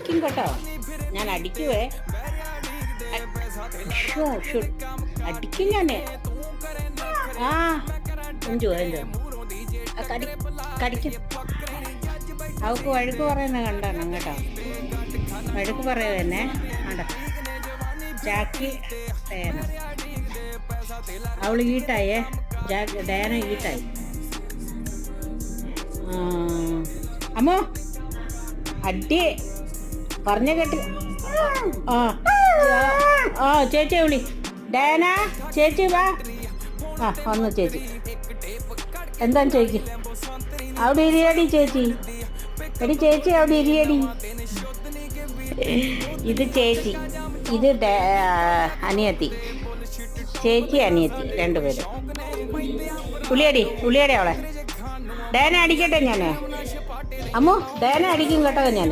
അടിക്കും കേട്ടോ, ഞാൻ അടിക്കുവേ. അടിക്കും ഞാന്. ആ എഞ്ചു കടിക്കും. അവൾക്ക് വഴുക്ക് പറയുന്ന കണ്ടാണ് കേട്ടോ, വഴുക്ക് പറയുക തന്നെ. ആണ്ട ചാക്കി ഡയന, അവൾ ഈട്ടായേ, ഡയന ഈട്ടായി. അമ്മോ അടി പറഞ്ഞ കേട്ട്. ആ ചേച്ചി വിളി, ഡയന ചേച്ചി വാ. ആ വന്നു ചേച്ചി. എന്താണ് ചേച്ചി? അവിടെ ഇരിയടി ചേച്ചി, എടി ചേച്ചി അവിടെ ഇരിയടി. ഇത് ചേച്ചി, ഇത് അനിയത്തി. ചേച്ചി അനിയത്തി രണ്ടുപേരും. ഉള്ളിയടി അവളെ. ഡയന അടിക്കട്ടെ ഞാൻ. അമ്മോ ഡയന അടിക്കും കേട്ടോ ഞാൻ.